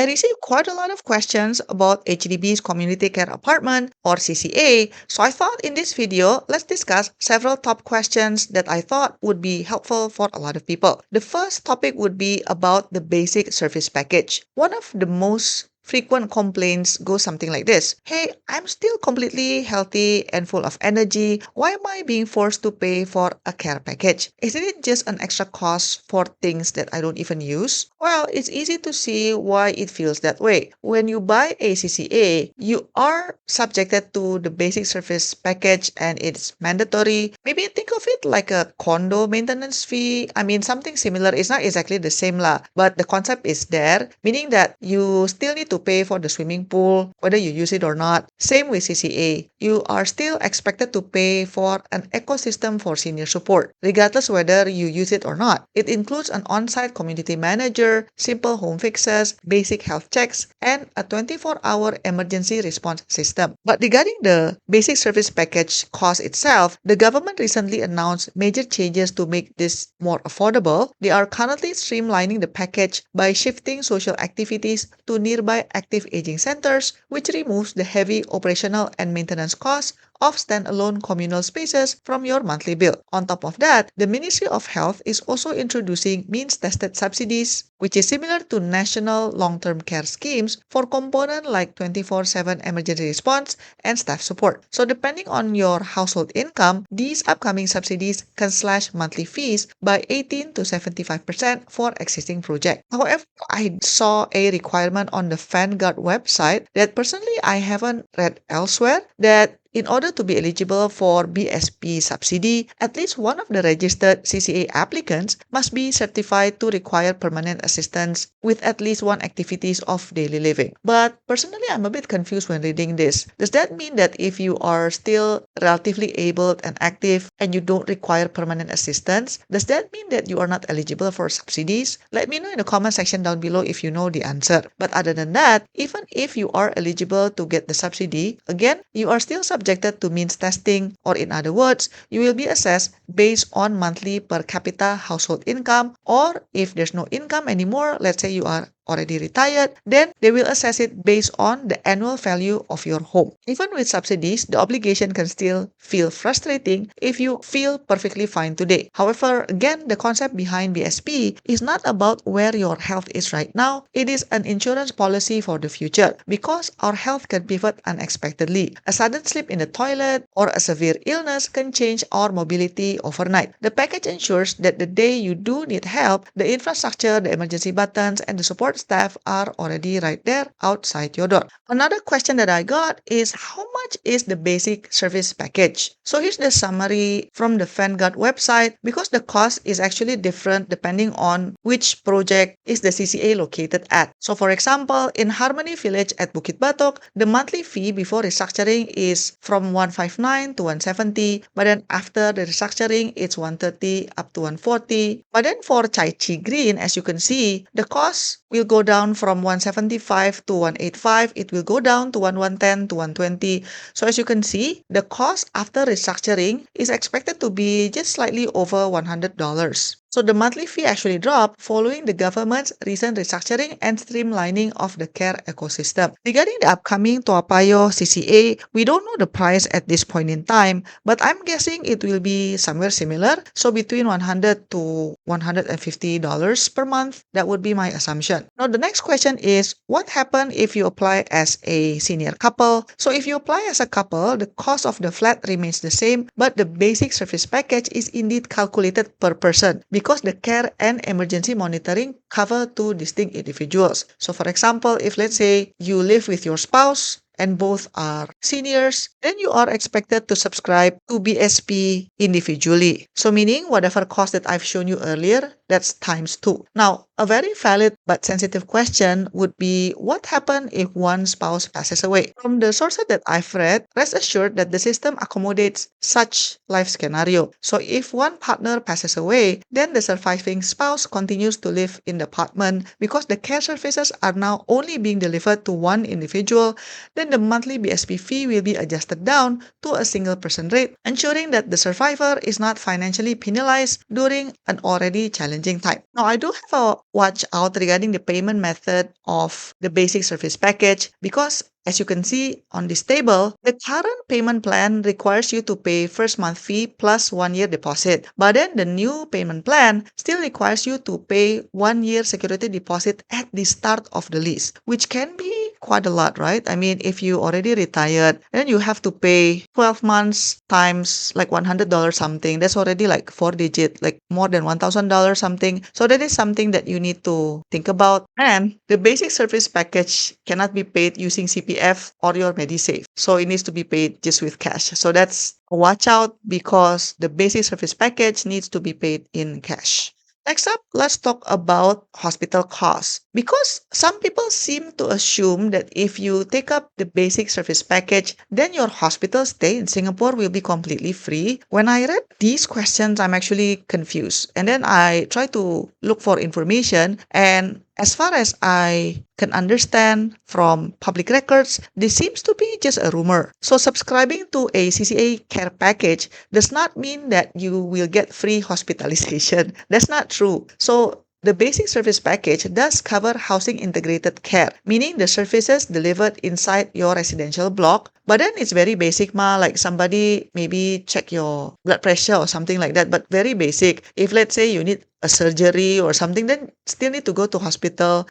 I received quite a lot of questions about HDB's Community Care Apartment or CCA, so I thought in this video, let's discuss several top questions that I thought would be helpful for a lot of people. The first topic would be about the basic service package. One of the most frequent complaints go something like this. Hey, I'm still completely healthy and full of energy. Why am I being forced to pay for a care package? Isn't it just an extra cost for things that I don't even use? Well, it's easy to see why it feels that way. When you buy a CCA, you are subjected to the basic service package and it's mandatory. Maybe think of it like a condo maintenance fee. I mean, something similar. It's not exactly the same lah, but the concept is there, meaning that you still need to pay for the swimming pool, whether you use it or not. Same with CCA. You are still expected to pay for an ecosystem for senior support, regardless whether you use it or not. It includes an on-site community manager, simple home fixes, basic health checks, and a 24-hour emergency response system. But regarding the basic service package cost itself, the government recently announced major changes to make this more affordable. They are currently streamlining the package by shifting social activities to nearby active aging centers, which removes the heavy operational and maintenance costs of standalone communal spaces from your monthly bill. On top of that, the Ministry of Health is also introducing means-tested subsidies, which is similar to national long-term care schemes for components like 24/7 emergency response and staff support. So depending on your household income, these upcoming subsidies can slash monthly fees by 18 to 75% for existing projects. However, I saw a requirement on the Vanguard website that personally I haven't read elsewhere, that in order to be eligible for BSP subsidy, at least one of the registered CCA applicants must be certified to require permanent assistance with at least one activities of daily living. But personally, I'm a bit confused when reading this. Does that mean that if you are still relatively able and active and you don't require permanent assistance, does that mean that you are not eligible for subsidies? Let me know in the comment section down below if you know the answer. But other than that, even if you are eligible to get the subsidy, again, you are still subjected to means testing, or in other words, you will be assessed based on monthly per capita household income, or if there's no income anymore, let's say you are already retired, then they will assess it based on the annual value of your home. Even with subsidies, the obligation can still feel frustrating if you feel perfectly fine today. However, again, the concept behind BSP is not about where your health is right now. It is an insurance policy for the future, because our health can pivot unexpectedly. A sudden slip in the toilet or a severe illness can change our mobility overnight. The package ensures that the day you do need help, the infrastructure, the emergency buttons, and the support staff are already right there outside your door. Another question that I got is, how much is the basic service package? So here's the summary from the Vanguard website, because the cost is actually different depending on which project is the CCA located at. So for example, in Harmony Village at Bukit Batok, the monthly fee before restructuring is from 159 to 170, but then after the restructuring, it's 130 up to 140. But then for Chai Chi Green, as you can see, the cost will go down from 175 to 185. It will go down to 110 to 120. So as you can see, the cost after restructuring is expected to be just slightly over $100. So the monthly fee actually dropped following the government's recent restructuring and streamlining of the care ecosystem. Regarding the upcoming Toa Payoh CCA, we don't know the price at this point in time, but I'm guessing it will be somewhere similar. So between $100 to $150 per month. That would be my assumption. Now the next question is, what happens if you apply as a senior couple? So if you apply as a couple, the cost of the flat remains the same, but the basic service package is indeed calculated per person, because the care and emergency monitoring cover two distinct individuals. So for example, if let's say you live with your spouse and both are seniors, then you are expected to subscribe to BSP individually. So meaning whatever cost that I've shown you earlier, that's times 2. Now, a very valid but sensitive question would be, what happens if one spouse passes away? From the sources that I've read, rest assured that the system accommodates such life scenario. So if one partner passes away, then the surviving spouse continues to live in the apartment, because the care services are now only being delivered to one individual. Then the monthly BSP fee will be adjusted down to a single person rate, ensuring that the survivor is not financially penalized during an already challenging challenging time. Now, I do have a watch out regarding the payment method of the basic service package because as you can see on this table, the current payment plan requires you to pay first month fee plus 1 year deposit. But then the new payment plan still requires you to pay 1 year security deposit at the start of the lease, which can be quite a lot, right? I mean, if you already retired, then you have to pay 12 months times like $100 something. That's already like 4 digit, like more than $1,000 something. So that is something that you need to think about. And the basic service package cannot be paid using CPF or your MediSave. So it needs to be paid just with cash. So that's watch out because the basic service package needs to be paid in cash. Next up, let's talk about hospital costs. Because some people seem to assume that if you take up the basic service package, then your hospital stay in Singapore will be completely free. When I read these questions, I'm actually confused. And then I try to look for information. And as far as I can understand from public records, this seems to be just a rumor. So subscribing to a CCA care package does not mean that you will get free hospitalization. That's not true. So the basic service package does cover housing integrated care, meaning the services delivered inside your residential block. But then it's very basic, like somebody maybe check your blood pressure or something like that, but very basic. If let's say you need a surgery or something, then still need to go to hospital,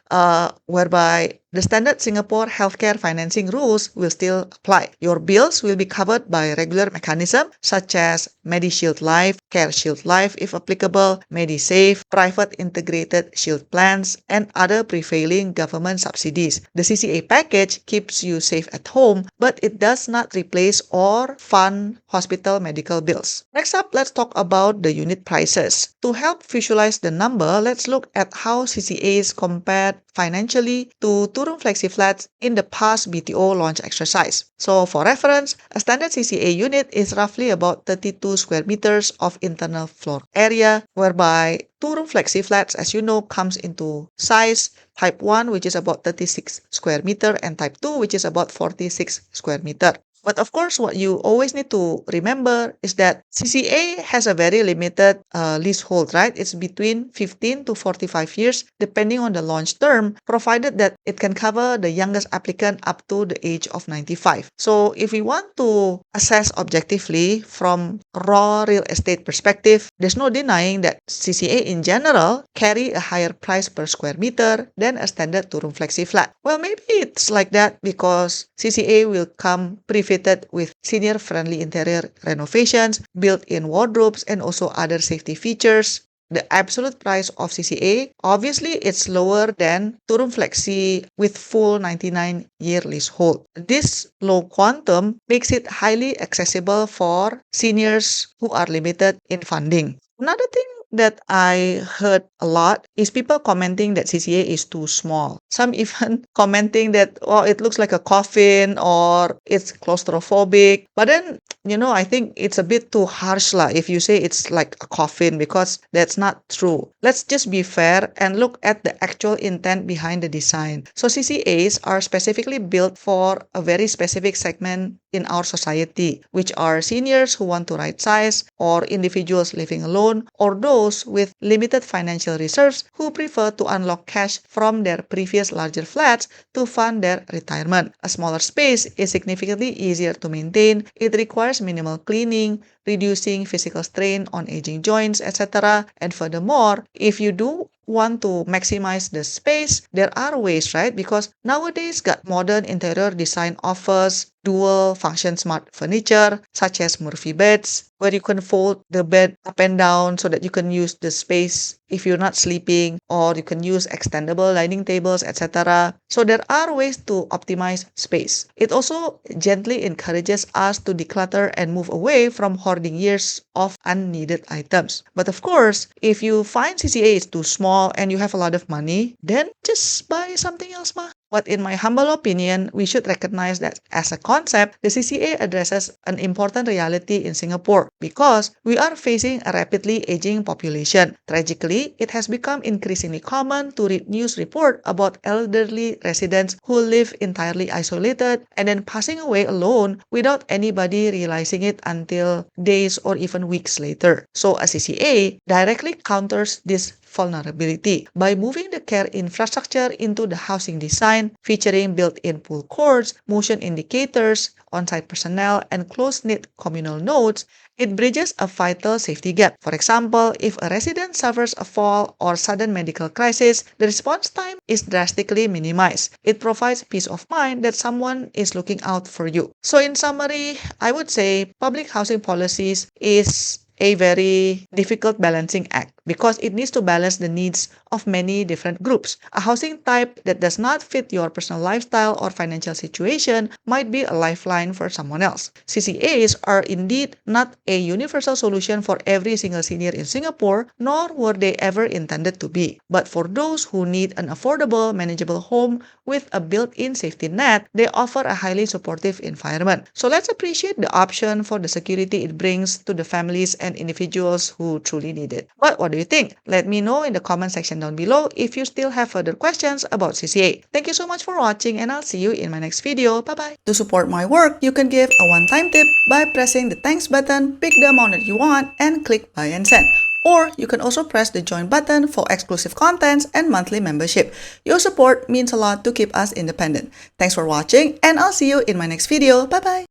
whereby the standard Singapore healthcare financing rules will still apply. Your bills will be covered by regular mechanism such as MediShield Life, CareShield Life if applicable, MediSave, private integrated shield plans, and other prevailing government subsidies. The CCA package keeps you safe at home, but it does not replace or fund hospital medical bills. Next up, let's talk about the unit prices. To help visualize the number, let's look at how CCAs compared financially to two-room flexi flats in the past BTO launch exercise. So for reference, a standard CCA unit is roughly about 32 square meters of internal floor area, whereby two-room flexi flats, as you know, comes into size type 1, which is about 36 square meter, and type 2, which is about 46 square meter. But of course, what you always need to remember is that CCA has a very limited leasehold, right? It's between 15 to 45 years, depending on the launch term, provided that it can cover the youngest applicant up to the age of 95. So if we want to assess objectively from raw real estate perspective, there's no denying that CCA in general carry a higher price per square meter than a standard two-room flexi flat. Well, maybe it's like that because CCA will come pre-fitted with senior-friendly interior renovations, built-in wardrobes, and also other safety features. The absolute price of CCA, obviously, it's lower than two-room flexi with full 99-year leasehold. This low quantum makes it highly accessible for seniors who are limited in funding. Another thing that I heard a lot is people commenting that CCA is too small. Some even commenting that, oh, it looks like a coffin or it's claustrophobic. But then, I think it's a bit too harsh if you say it's like a coffin because that's not true. Let's just be fair and look at the actual intent behind the design. So CCAs are specifically built for a very specific segment in our society, which are seniors who want to right size or individuals living alone or those with limited financial reserves who prefer to unlock cash from their previous larger flats to fund their retirement. A smaller space is significantly easier to maintain. It requires minimal cleaning, reducing physical strain on aging joints, etc. And furthermore, if you do want to maximize the space, there are ways, right? Because nowadays got modern interior design offers dual function smart furniture such as Murphy beds, where you can fold the bed up and down so that you can use the space if you're not sleeping, or you can use extendable dining tables, etc. So there are ways to optimize space. It also gently encourages us to declutter and move away from hoarding years of unneeded items. But of course, if you find CCA is too small and you have a lot of money, then just buy something else, ma. But in my humble opinion, we should recognize that as a concept, the CCA addresses an important reality in Singapore because we are facing a rapidly aging population. Tragically, it has become increasingly common to read news reports about elderly residents who live entirely isolated and then passing away alone without anybody realizing it until days or even weeks later. So a CCA directly counters this vulnerability. By moving the care infrastructure into the housing design, featuring built-in pool courts, motion indicators, on-site personnel, and close-knit communal nodes, it bridges a vital safety gap. For example, if a resident suffers a fall or sudden medical crisis, the response time is drastically minimized. It provides peace of mind that someone is looking out for you. So in summary, I would say public housing policies is a very difficult balancing act because it needs to balance the needs of many different groups. A housing type that does not fit your personal lifestyle or financial situation might be a lifeline for someone else. CCAs are indeed not a universal solution for every single senior in Singapore, nor were they ever intended to be. But for those who need an affordable, manageable home with a built-in safety net, they offer a highly supportive environment. So let's appreciate the option for the security it brings to the families and individuals who truly need it. But what do you think? Let me know in the comment section down below if you still have further questions about CCA. Thank you so much for watching, and I'll see you in my next video. Bye-bye. To support my work, you can give a one-time tip by pressing the thanks button, pick the amount that you want, and click buy and send. Or you can also press the join button for exclusive contents and monthly membership. Your support means a lot to keep us independent. Thanks for watching, and I'll see you in my next video. Bye bye!